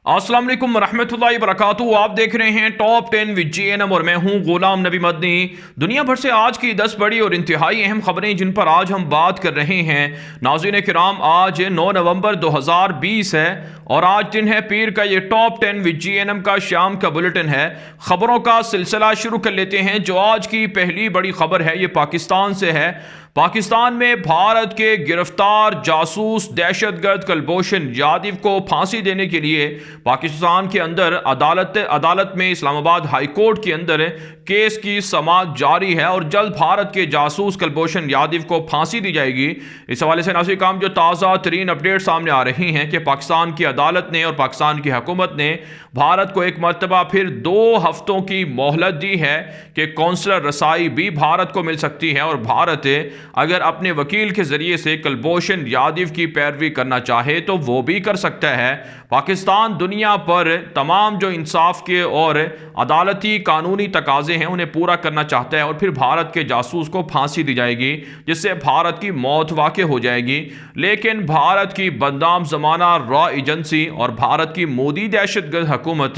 अस्सलाम वालेकुम रहमतुल्लाहि वबरकातुहू। आप देख रहे हैं टॉप 10 विद जीएनएम और मैं हूं गुलाम नबी मदनी। दुनिया भर से आज की 10 बड़ी और इंतहाई अहम खबरें जिन पर आज हम बात कर रहे हैं। नाज़रीन किराम, आज 9 नवंबर 2020 है और आज दिन है पीर का। ये टॉप 10 विद जीएनएम का शाम का बुलेटिन है। खबरों का सिलसिला शुरू कर लेते हैं। जो आज की पहली बड़ी खबर है ये पाकिस्तान से है। पाकिस्तान में भारत के गिरफ्तार जासूस दहशतगर्द कुलभूषण जाधव को फांसी देने के लिए पाकिस्तान के अंदर अदालत में इस्लामाबाद हाई कोर्ट के अंदर केस की समाअत जारी है और जल्द भारत के जासूस कुलभूषण जाधव को फांसी दी जाएगी। इस हवाले से नाज़रीन काम जो ताज़ा तरीन अपडेट सामने आ रही हैं कि पाकिस्तान की अदालत ने और पाकिस्तान की हुकूमत ने भारत को एक मरतबा फिर 2 हफ्तों की मोहलत दी है कि कौंसलर रसाई भी भारत को मिल सकती है और भारत अगर अपने वकील के जरिए से कुलभूषण जाधव की पैरवी करना चाहे तो वो भी कर सकता है। पाकिस्तान दुनिया पर तमाम जो इंसाफ के और अदालती कानूनी तकाजे हैं उन्हें पूरा करना चाहता है और फिर भारत के जासूस को फांसी दी जाएगी जिससे भारत की मौत वाक़ हो जाएगी। लेकिन भारत की बदनाम जमाना रॉ एजेंसी और भारत की मोदी दहशतगर्द हुकूमत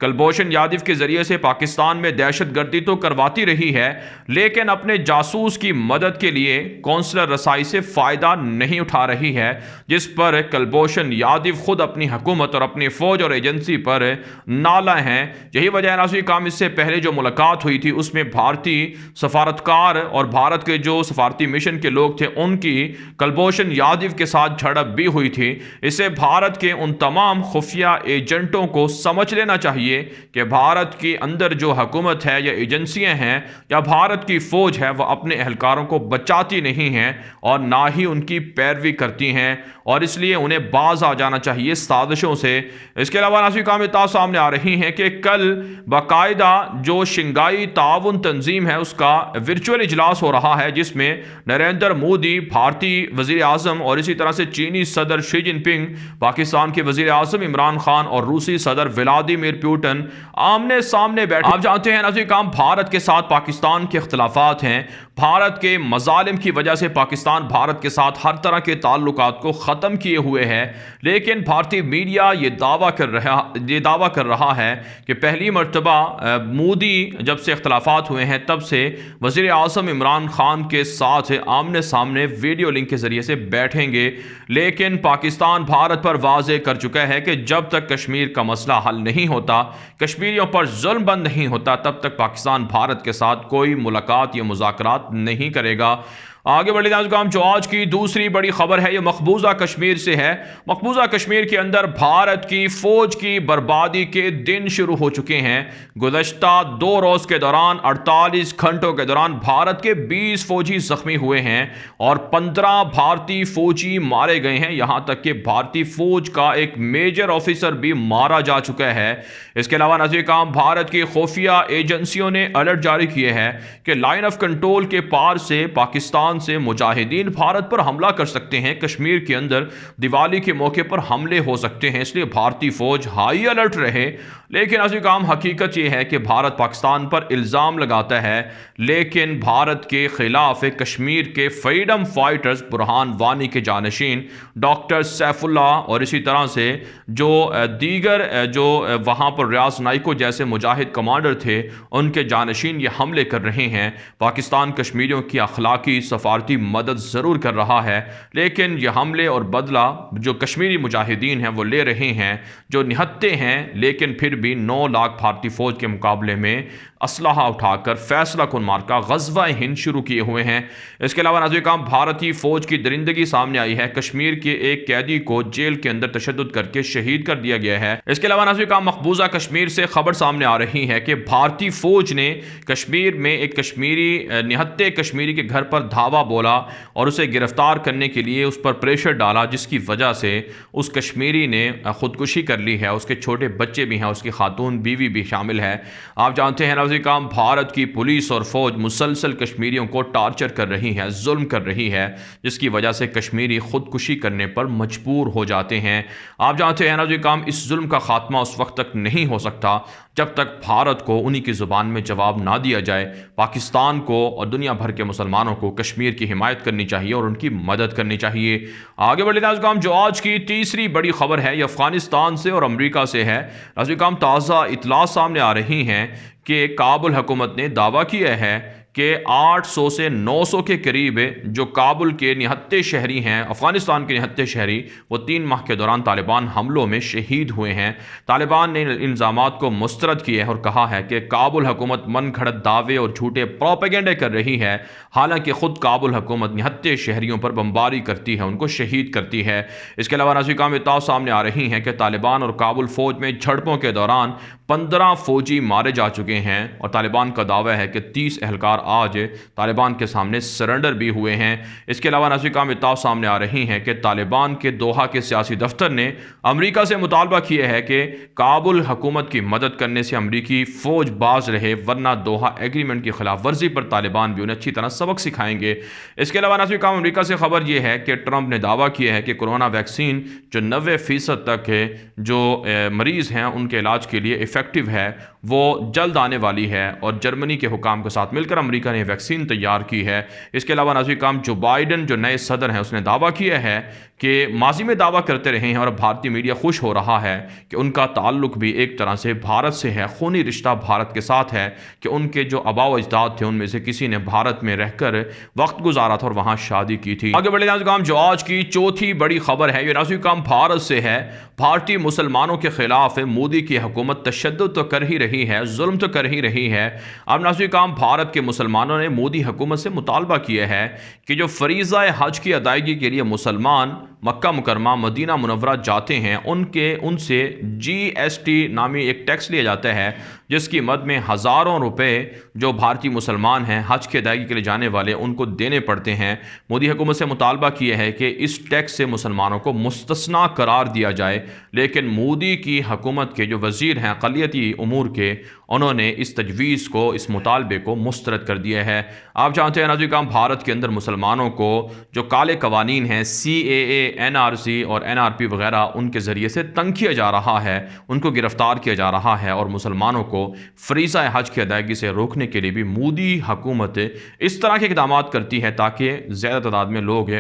कुलभूषण जाधव के जरिए से पाकिस्तान में दहशतगर्दी तो करवाती रही है, लेकिन अपने जासूस की मदद के लिए कौंसलर रसाई से फायदा नहीं उठा रही है, जिस पर कुलभूषण जाधव खुद अपनी हुकूमत और अपनी फौज और एजेंसी पर नाला हैं। यही वजह नाज़रीन काम इससे पहले जो मुलाकात हुई थी उसमें भारतीय सफारतकार और भारत के जो सफारती मिशन के लोग थे उनकी कुलभूषण जाधव के साथ झड़प भी हुई थी। इससे भारत के उन तमाम खुफिया एजेंटों को समझ लेना चाहिए कि भारत के अंदर जो हुकूमत है या एजेंसियां हैं या भारत की फौज है वह अपने एहलकारों को बचाती नहीं हैं और ना ही उनकी पैरवी करती हैं और इसलिए उन्हें बाज आ जाना चाहिए साजिशों से। इसके अलावा नाज़रीन काम सामने आ रही हैं कि कल बाकायदा जो शंघाई ताउन तंजीम है उसका वर्चुअल इजलास हो रहा है जिसमें नरेंद्र मोदी, भारतीय वजीर आजम और इसी तरह से चीनी सदर शी जिनपिंग, पाकिस्तान के वजीर आजम इमरान खान और रूसी सदर व्लादिमीर पुतिन आमने सामने बैठे। आप जानते हैं नाज़रीन काम भारत के साथ पाकिस्तान के इख्तलाफात हैं। भारत के मजालिम की वजह से पाकिस्तान भारत के साथ हर तरह के ताल्लुकात को ख़त्म किए हुए है, लेकिन भारतीय मीडिया ये दावा कर रहा है कि पहली मरतबा मोदी जब से इख्तलाफात हुए हैं तब से वज़ीर आज़म इमरान खान के साथ आमने सामने वीडियो लिंक के ज़रिए से बैठेंगे। लेकिन पाकिस्तान भारत पर वाज़े कर चुका है कि जब तक कश्मीर का मसला हल नहीं होता, कश्मीरियों पर जुल्म बंद नहीं होता, तब तक पाकिस्तान भारत के साथ कोई मुलाकात या मुज़ाकरात नहीं करेगा। आगे बढ़े नाज़रीन, जो आज की दूसरी बड़ी खबर है ये मकबूजा कश्मीर से है। मकबूजा कश्मीर के अंदर भारत की फौज की बर्बादी के दिन शुरू हो चुके हैं। गुज़श्ता 2 रोज़ के दौरान 48 घंटों के दौरान भारत के 20 फौजी जख्मी हुए हैं और 15 भारतीय फौजी मारे गए हैं। यहाँ तक कि भारतीय फौज का एक मेजर ऑफिसर भी मारा जा चुका है। इसके अलावा नाज़रीन काम भारत की खुफिया एजेंसियों ने अलर्ट जारी किए हैं कि लाइन ऑफ कंट्रोल के पार से पाकिस्तान से मुजाहिदीन भारत पर हमला कर सकते हैं। कश्मीर के अंदर दिवाली के मौके पर हमले हो सकते हैं, इसलिए भारतीय फौज हाई अलर्ट रहे। लेकिन अजीज काम हकीकत यह है कि भारत पाकिस्तान पर इल्ज़ाम लगाता है, लेकिन भारत के खिलाफ कश्मीर के फ्रीडम फाइटर्स बुरहान वानी के जानशीन डॉक्टर सैफुल्लाह और इसी तरह से जो दीगर जो वहाँ पर रियाज नाइको जैसे मुजाहिद कमांडर थे उनके जानशीन ये हमले कर रहे हैं। पाकिस्तान कश्मीरियों की अखलाकी सफारती मदद ज़रूर कर रहा है, लेकिन यह हमले और बदला जो कश्मीरी मुजाहिदीन हैं वो ले रहे हैं, जो निहत्ते हैं, लेकिन फिर भी 9 लाख भारतीय फ़ौज के मुकाबले में असलहा उठाकर फैसला कुन मार्का ग़ज़वा हिंद शुरू किए हुए हैं। इसके अलावा नाज़रीन काम भारतीय फ़ौज की दरिंदगी सामने आई है। कश्मीर के एक कैदी को जेल के अंदर तशद्दुद करके शहीद कर दिया गया है। इसके अलावा नाज़रीन काम मकबूजा कश्मीर से खबर सामने आ रही है कि भारतीय फ़ौज ने कश्मीर में एक कश्मीरी निहत्ते कश्मीरी के घर पर धावा बोला और उसे गिरफ्तार करने के लिए उस पर प्रेशर डाला, जिसकी वजह से उस कश्मीरी ने खुदकुशी कर ली है। उसके छोटे बच्चे भी हैं, उसकी की खातून बीवी भी शामिल है। आप जानते हैं नाज़रीन किराम, भारत की पुलिस और फौज मुसलसल कश्मीरियों को टार्चर कर रही है, जुल्म कर रही है, जिसकी वजह से कश्मीरी खुदकुशी करने पर मजबूर हो जाते हैं। आप जानते हैं नाज़रीन किराम, इस जुल्म का खात्मा उस वक्त तक नहीं हो सकता जब तक भारत को उन्हीं की ज़ुबान में जवाब ना दिया जाए। पाकिस्तान को और दुनिया भर के मुसलमानों को कश्मीर की हिमायत करनी चाहिए और उनकी मदद करनी चाहिए। आगे बढ़े नाज़रीन किराम, जो आज की तीसरी बड़ी खबर है ये अफगानिस्तान से और अमरीका से है। नाज़रीन किराम, ताज़ा इतला सामने आ रही हैं कि काबुल हुकूमत ने दावा किया है कि 800 से 900 के करीब जो काबुल के निहत्ते शहरी हैं, अफगानिस्तान के निहत्ते शहरी, वो 3 माह के दौरान तालिबान हमलों में शहीद हुए हैं। तालिबान ने इल्ज़ामात को मुस्तरद किया है और कहा है कि काबुल हुकूमत मन घड़त दावे और झूठे प्रोपेगेंडे कर रही है, हालांकि खुद काबुल हुकूमत निहत्ते शहरियों पर बमबारी करती है, उनको शहीद करती है। इसके अलावा नाज़रीन किराम, इत्तला सामने आ रही हैं कि तालिबान और काबुल फौज में झड़पों के दौरान 15 फौजी मारे जा चुके हैं और तालिबान का दावा है कि 30 एहलकार आज तालिबान के सामने सरेंडर भी हुए हैं। इसके अलावा नाज़रीन किराम, इत्तला सामने आ रही हैं कि तालिबान के दोहा के सियासी दफ्तर ने अमरीका से मुतालबा किया है कि काबुल हुकूमत की मदद करने से अमरीकी फ़ौज बाज रहे, वरना दोहा एग्रीमेंट की खिलाफ वर्जी पर तालिबान भी उन्हें अच्छी तरह सबक सिखाएंगे। इसके अलावा नाज़रीन किराम, अमरीका से खबर यह है कि ट्रंप ने दावा किया है कि कोरोना वैक्सीन जो 90% तक जो मरीज़ हैं उनके इलाज के लिए इफ़ेक्टिव है, वो जल्द आने वाली है और जर्मनी के हुकाम के साथ मिलकर अमेरिका ने वैक्सीन तैयार की है। इसके अलावा नाज़रीन किराम, जो बाइडन जो नए सदर हैं उसने दावा किया है कि माजी में दावा करते रहे हैं और भारतीय मीडिया खुश हो रहा है कि उनका ताल्लुक भी एक तरह से भारत से है, खूनी रिश्ता भारत के साथ है, कि उनके जो आबाओ अजदाद थे उनमें से किसी ने भारत में रहकर वक्त गुजारा था और वहाँ शादी की थी। आगे बढ़े नाज़रीन किराम, जो आज की चौथी बड़ी खबर है ये नाज़रीन किराम भारत से है। भारतीय मुसलमानों के खिलाफ मोदी की हुकूमत तशद्दुद तो कर ही रही है, जुल्म तो कर ही रही है। अब नाज़रीन किराम, भारत के मुसलमानों ने मोदी हुकूमत से मुतालबा किया है कि जो फरीज़ा हज की अदायगी के लिए मुसलमान मक्का मुकरमा मदीना मुनव्वरा जाते हैं उनसे GST नामी एक टैक्स लिया जाता है, जिसकी मद में हज़ारों रुपए जो भारतीय मुसलमान हैं हज की अदायगी के लिए जाने वाले उनको देने पड़ते हैं। मोदी हुकूमत से मुतालबा किया है कि इस टैक्स से मुसलमानों को मुस्तस्ना करार दिया जाए, लेकिन मोदी की हुकूमत के जो वज़ीर हैं अक़लियती उमूर के, उन्होंने इस तजवीज़ को, इस मुतालबे को मुस्तरद कर दिया है। आप जानते हैं नाज़रीन किराम, भारत के अंदर मुसलमानों को जो काले कवानीन हैं CAA, NRC और NRP वगैरह, उनके ज़रिए से तंग किया जा रहा है, उनको गिरफ्तार किया जा रहा है और मुसलमानों को फ़रीज़ा हज की अदायगी से रोकने के लिए भी मोदी हुकूमत इस तरह के इक़दाम करती है ताकि ज़्यादा तादाद में लोग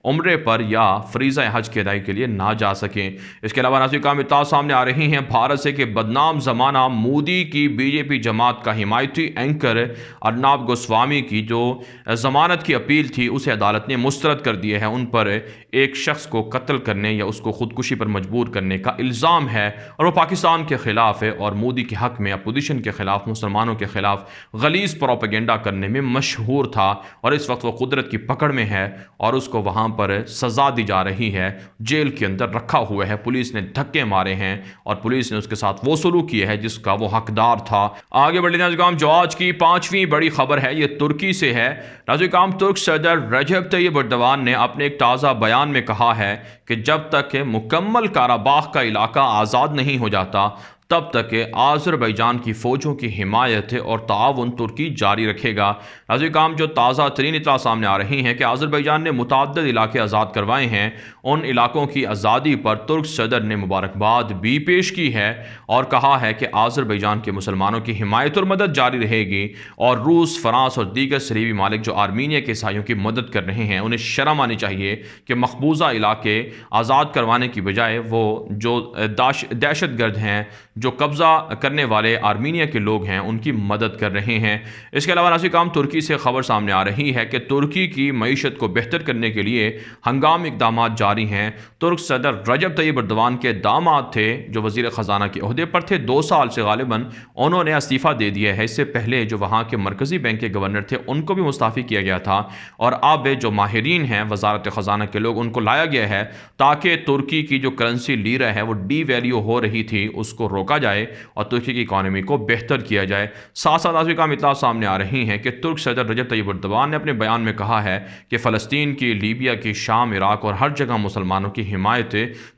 उम्रे पर या फ़रीज़ा हज की अदायगी के लिए ना जा सकें। इसके अलावा नाज़रीन किराम, इत्तला सामने आ रही हैं भारत से कि बदनाम ज़माना मोदी की BJP जमात का हिमायती एंकर अर्नब गोस्वामी की जो ज़मानत की अपील थी उसे अदालत ने मुस्तरद कर दिया है। उन पर एक शख्स को कत्ल करने या उसको खुदकुशी पर मजबूर करने का इल्ज़ाम है और वो पाकिस्तान के ख़िलाफ़ है और मोदी के हक़ में, अपोजिशन के ख़िलाफ़, मुसलमानों के ख़िलाफ़ गलीज़ प्रोपेगेंडा करने में मशहूर था और इस वक्त वो कुदरत की पकड़ में है और उसको वहाँ पर सज़ा दी जा रही है, जेल के अंदर रखा हुआ है। पुलिस ने धक्के मारे हैं और पुलिस ने उसके साथ वो सलूक किया है जिसका वो हकदार था। आगे बढ़े नाज़रीन किराम, जो आज की पांचवी बड़ी खबर है ये तुर्की से है। नाज़रीन किराम, तुर्क सदर रजब तय्यब एर्दोगान ने अपने एक ताज़ा बयान में कहा है कि जब तक मुकम्मल काराबाख का इलाका आज़ाद नहीं हो जाता तब तक आज़रबैजान की फ़ौजों की हिमायत और ताउन तुर्की जारी रखेगा। नाज़रीन किराम, जो ताज़ा तरीन इत्तला सामने आ रही हैं कि आज़रबैजान ने मुतअद्दिद इलाके आज़ाद करवाए हैं, उन इलाकों की आज़ादी पर तुर्क सदर ने मुबारकबाद भी पेश की है और कहा है कि आज़रबैजान के मुसलमानों की हिमायत और मदद जारी रहेगी और रूस, फ़रांस और दीगर सरीबी मालिक जो आर्मीनिया के ईसाइयों की मदद कर रहे हैं उन्हें शर्म आनी चाहिए कि मकबूजा इलाके आज़ाद करवाने की बजाय वो जो दहशत गर्द हैं, जो कब्ज़ा करने वाले आर्मीनिया के लोग हैं, उनकी मदद कर रहे हैं। इसके अलावा नाज़रीन किराम, तुर्की से खबर सामने आ रही है कि तुर्की की मईशत को बेहतर करने के लिए हंगामी इक़दाम जारी हैं। तुर्क सदर रजब तय्यब एर्दोगान के दामाद थे जो वज़ीर ख़जाना के ओहदे पर थे 2 साल से, गालिबन उन्होंने इस्तीफ़ा दे दिया है। इससे पहले जो वहाँ के मरकज़ी बैंक के गवर्नर थे उनको भी मुस्ताफ़ी किया गया था और अब जो माहिरीन हैं वज़ारत ख़जाना के लोग, उनको लाया गया है ताकि तुर्की की जो करेंसी लीरा है वो डी वैल्यू हो रही थी उसको रोका रोका जाए और तुर्की की इकॉनमी को बेहतर किया जाए। साथ साथ नाज़रीन काम इत्तला सामने आ रही हैं कि तुर्क सदर रजब तैयब एर्दोगान ने अपने बयान में कहा है कि फ़लस्तीन की, लीबिया की, शाम, इराक और हर जगह मुसलमानों की हिमायत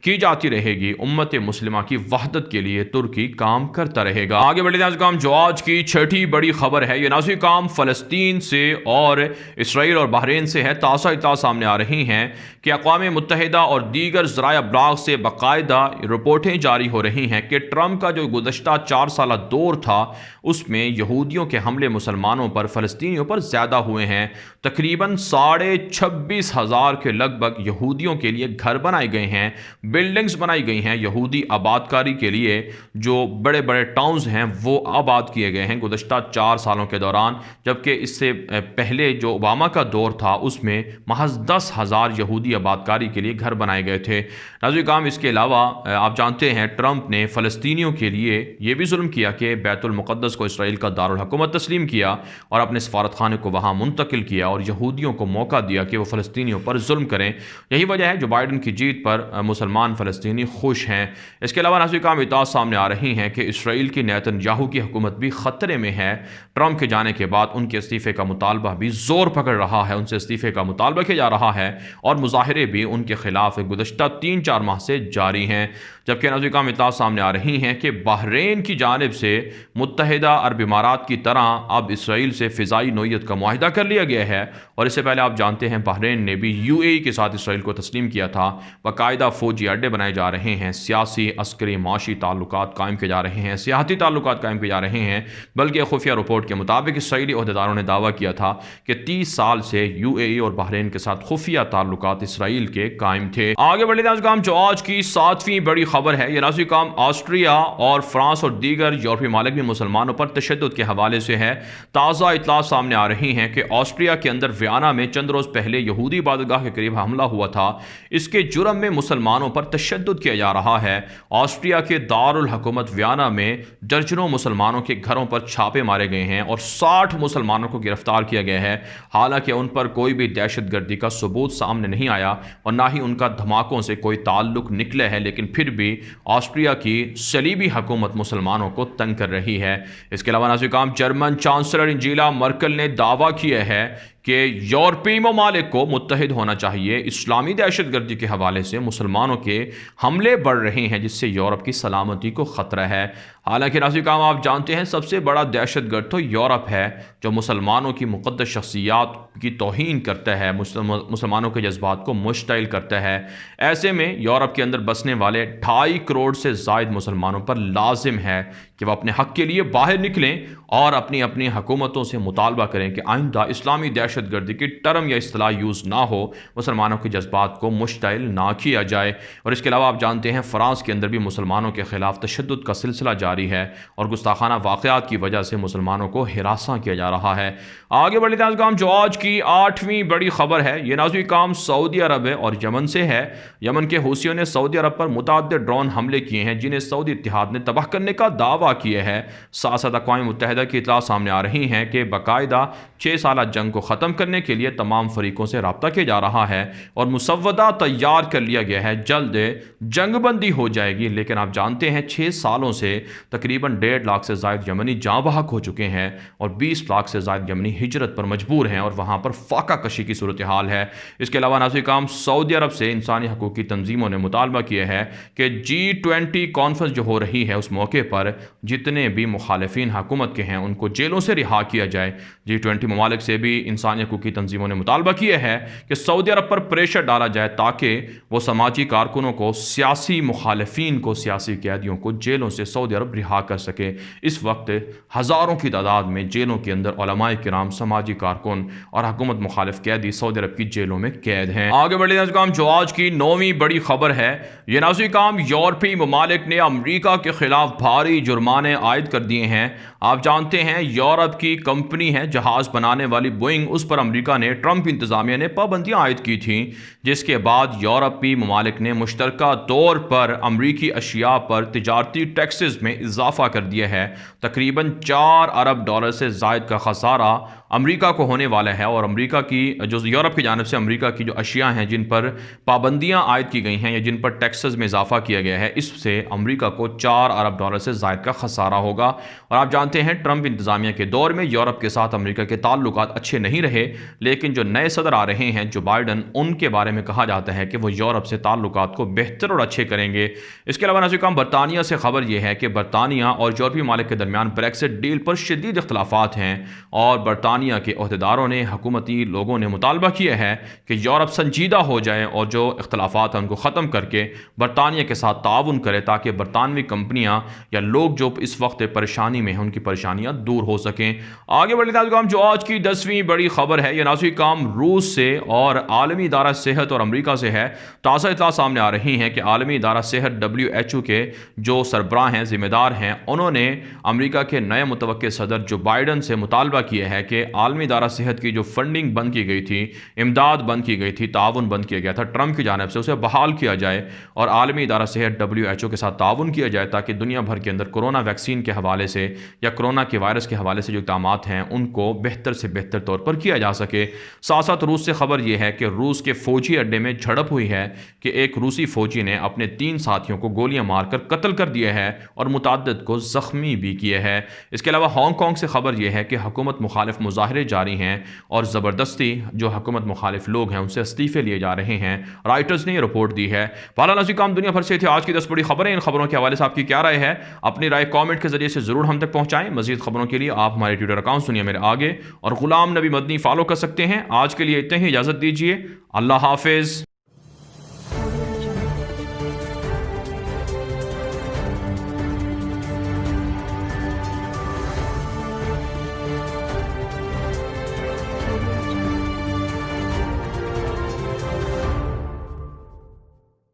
की जाती रहेगी। उम्मत मुस्लिमा की वहदत के लिए तुर्की काम करता रहेगा। आगे बढ़े नाज़रीन काम जो आज की छठी बड़ी खबर है, ये नाज़रीन काम फ़लस्तीन से और इसराइल और बहरीन से है। ताज़ा इत्तला सामने आ रही हैं कि अक़वाम मुत्तहिदा और दीगर ज़राया अबलाग से बाकायदा रिपोर्टें जारी हो रही हैं कि ट्रंप का जो गुज़श्ता 4 साल दौर था उसमें यहूदियों के हमले मुसलमानों पर, फ़लस्तीनियों पर ज़्यादा हुए हैं। तकरीबन 26,500 के लगभग यहूदियों के लिए घर बनाए गए हैं, बिल्डिंग्स बनाई गई हैं यहूदी आबादकारी के लिए। जो बड़े बड़े टाउन्स हैं वो आबाद किए गए हैं गुज़श्ता 4 सालों के दौरान, जबकि इससे पहले जो ओबामा का दौर था उसमें महज 10,000 यहूदी आबादकारी के लिए घर बनाए गए थे। नाज़रीन काम इसके अलावा आप जानते हैं ट्रंप ने फ़लस्तीनियों के लिए ये भी जुल्म किया कि बैतुल मुक़द्दस को इसराइल का दारुल हुकूमत तस्लीम किया और अपने सफारतखाने को वहाँ मुंतकिल किया और यहूदियों को मौका दिया कि वो फ़लस्तीनियों पर जुल्म करें। यही वजह है जो बाइडन की जीत पर मुसलमान फ़लस्तीनी खुश हैं। इसके अलावा नाज़रीन काम इत्तला सामने आ रही हैं कि इसराइल की नेतन्याहू की हुकूमत भी ख़तरे में है। ट्रंप के जाने के बाद उनके इस्तीफ़े का मुतालबा भी ज़ोर पकड़ रहा है, उनसे इस्तीफ़े का मुतालबा किया जा रहा है और मुज़ाहिरे भी उनके खिलाफ गुज़श्ता 3-4 माह से जारी हैं। जबकि नाज़रीन काम इत्तला सामने आ रही हैं कि बहरीन की जानिब से मुत्तहिदा अरब इमारात की तरह अब इसराइल से फ़िज़ाई नोयत का मुआहिदा कर लिया गया है। और इससे पहले आप जानते हैं बहरीन ने भी UAE के साथ इसराइल को तस्लीम किया था। बाकायदा फ़ौजी अड्डे बनाए जा रहे हैं, सियासी, अस्करी, माशी ताल्लुकात कायम किए जा रहे हैं, सियाहती ताल्लुकात कायम किए जा रहे हैं। बल्कि खुफिया रिपोर्ट के मुताबिक इसराइली अहदेदारों ने दावा किया था कि 30 साल से UAE और बहरीन के साथ खुफिया ताल्लुकात इसराइल के कायम थे। आगे बढ़े नाज़रीन काम जो आज की 7वीं बड़ी खबर है, ये नाज़रीन काम ऑस्ट्रिया और फ्रांस और दीगर यूरोपीय मालिक भी मुसलमानों पर तशद्दुद के हवाले से है। ताज़ा इत्तला सामने आ रही हैं कि ऑस्ट्रिया के अंदर वियना में चंद रोज़ पहले यहूदी इबादतगाह के करीब हमला हुआ था। इसके जुर्म में मुसलमानों पर तशद्दुद किया जा रहा है। ऑस्ट्रिया के दारुल हुकूमत वियना में दर्जनों मुसलमानों के घरों पर छापे मारे गए हैं और 60 मुसलमानों को गिरफ्तार किया गया है। हालांकि उन पर कोई भी दहशतगर्दी का सबूत सामने नहीं आया और ना ही उनका धमाकों से कोई ताल्लुक निकले है, लेकिन फिर भी ऑस्ट्रिया की सलीबी हुकूमत मुसलमानों को तंग कर रही है। इसके अलावा नाज़रीन काम जर्मन चांसलर एंजेला मर्केल ने दावा किया है कि यूरोपीय ममालिक को मुत्तहिद होना चाहिए। इस्लामी दहशतगर्दी के हवाले से मुसलमानों के हमले बढ़ रहे हैं जिससे यूरोप की सलामती को ख़तरा है। हालांकि नाज़रीन काम आप जानते हैं सबसे बड़ा दहशतगर्द तो यूरोप है जो मुसलमानों की मुक़द्दस शख्सियात की तौहीन करता है, मुसलमानों के जज्बात को मुश्तइल करता है। ऐसे में यूरोप के अंदर बसने वाले 2.5 करोड़ से ज़ायद मुसलमानों पर लाजिम है कि वह अपने हक़ के लिए बाहर निकलें और अपनी अपनी हुकूमतों से मुतालबा करें कि आइंदा इस्लामी दहशतगर्दी की टर्म या इस्तिलाह यूज़ ना हो, मुसलमानों के जज्बात को मुश्तइल ना किया जाए। और इसके अलावा आप जानते हैं फ़्रांस के अंदर भी मुसलमानों के ख़िलाफ़ तशद्दुद का सिलसिला जारी है और गुस्ताखाना वाक़यात की वजह से मुसलमानों को हिरासा किया जा रहा है। आगे बढ़े नाज़रीन काम जो आज की 8वीं बड़ी खबर है, ये नाज़रीन काम सऊदी अरब है और यमन से है। यमन के हूसियों ने सऊदी अरब पर मुतअद्दिद ड्रोन हमले किए हैं जिन्हें सऊदी इत्तेहाद ने तबाह करने का दावा किया है। साथ साथ अक़वाम मुत्तहिदा की इत्तला सामने आ रही हैं कि बाकायदा 6 साल जंग को ख़त्म करने के लिए तमाम फरीकों से रब्ता किया जा रहा है और मुसव्वदा तैयार कर लिया गया है। जल्द जंगबंदी हो जाएगी। लेकिन आप जानते हैं 6 सालों से तकरीबन 1.5 लाख से ज़ायद यमनी जाँ बहक हो चुके हैं और 20 लाख से ज़ायद यमनी हिजरत पर मजबूर हैं और वहाँ पर फाका कशी की सूरत हाल है। इसके अलावा नाज़रीन काम सऊदी अरब से इंसानी हकूक़ की तंजीमों ने मुतालबा किया है कि G20 कॉन्फ्रेंस जो हो रही है उस मौके पर जितने भी मुखालिफिन हुकूमत के हैं उनको जेलों से रिहा किया जाए। G20 ममालिक से भी इंसानी हकूक़ की तंजीमों ने मुतालबा किया है कि सऊदी अरब पर प्रेशर डाला जाए ताकि वो समाजी कारकुनों को, सियासी मुखालिफिन को, सियासी कैदियों को जेलों से सऊदी अरब रिहा कर सके। इस वक्त हज़ारों की तादाद में जेलों के अंदर उलमाए किराम, समाजी कारकुन और हुकूमत मुखालिफ कैदी सऊदी अरब की जेलों में कैद हैं। आगे बढ़े नाज़रीन काम जो आज की 9वीं बड़ी खबर है, ये नाज़रीन काम यूरोपीय ममालिक ने अमरीका के खिलाफ भारी जुर्माने जुर्माने आयद कर दिए हैं। आप जानते हैं यूरोप की कंपनी है जहाज़ बनाने वाली बोइंग, उस पर अमेरिका ने, ट्रंप इंतज़ामिया ने पाबंदियाँ आयद की थी, जिसके बाद यूरोपीय ममालिक ने मुश्तरका तौर पर अमरीकी अशिया पर तिजारती टैक्सेस में इजाफा कर दिया है। तकरीबन $4 अरब से ज़ायद का खसारा अमेरिका को होने वाला है और अमेरिका की जो यूरोप की जानिब से अमेरिका की जो अशिया हैं जिन पर पाबंदियाँ आयद की गई हैं या जिन पर टैक्सेस में इजाफा किया गया है, इससे अमेरिका को $4 अरब से ज़ायद का खसारा होगा। और आप जानते हैं ट्रंप इंतज़ामिया के दौर में यूरोप के साथ अमेरिका के ताल्लुकात अच्छे नहीं रहे, लेकिन जो नए सदर आ रहे हैं जो बाइडन, उनके बारे में कहा जाता है कि वो यूरोप से ताल्लुकात को बेहतर और अच्छे करेंगे। इसके अलावा नाज़रीन, बरतानिया से खबर यह है कि बरतानिया और यूरोपीय ममालिक के दरमियान ब्रेक्सिट डील पर शदीद इख्तलाफात हैं और बरतानिया के अहदेदारों ने, हुकूमती लोगों ने मुतालबा किया है कि यूरोप संजीदा हो जाए और जो इख्तलाफात हैं उनको ख़त्म करके बरतानिया के साथ ताउन करे, ताकि बरतानवी कंपनियां या लोग जो इस वक्त परेशानी में हैं उनकी परेशानियां दूर हो सकें। आगे बढ़ते नाज़रीन, जो आज की 10वीं बड़ी खबर है, यह नाज़रीन रूस से और आलमी इदारा सेहत और अमरीका से है। ताज़ा इत्तला सामने आ रही हैं कि आलमी इदारा सेहत WHO के जो सरबराह हैं, जिम्मेदार हैं, उन्होंने अमरीका के नए मुतवक्किल सदर जो बाइडन से मुतालबा किया है कि आलमी इदारा सेहत की जो फंडिंग बंद की गई थी, इमदाद बंद की गई थी, ताउन बंद किया गया था ट्रंप की जानिब से, उसे बहाल किया जाए और आलमी इदारा सेहत WHO के साथ ताउन किया जाए, ताकि दुनिया भर के अंदर कोरोना वैक्सीन के हवाले से या कोरोना के वायरस के हवाले से जो इक़दामात हैं उनको बेहतर से बेहतर तौर पर किया जा सके। साथ साथ रूस से खबर यह है कि रूस के फौजी अड्डे में झड़प हुई है कि एक रूसी फौजी ने अपने 3 साथियों को गोलियां मारकर कत्ल कर दिया है और मुताद्दिद को जख्मी भी किया है। इसके अलावा हांगकांग से खबर यह है कि हुकूमत मुखालिफ मुजाहरे जारी हैं और ज़बरदस्ती जो हुकूमत मुखालिफ लोग हैं उनसे इस्तीफे लिए जा रहे हैं। राइटर्स ने यह रिपोर्ट दी है। बहरहाल नाज़रीन, दुनिया भर से थी आज की 10 बड़ी खबरें। इन खबरों के हवाले से आपकी क्या राय है? अपनी राय कमेंट के जरिए से जरूर हम तक पहुंचाएं। मजीद खबरों के लिए आप हमारे ट्विटर अकाउंट सुनिए मेरे आगे और गुलाम नबी मदनी फॉलो कर सकते हैं। आज के लिए इतने ही, इजाजत दीजिए। अल्लाह हाफिज।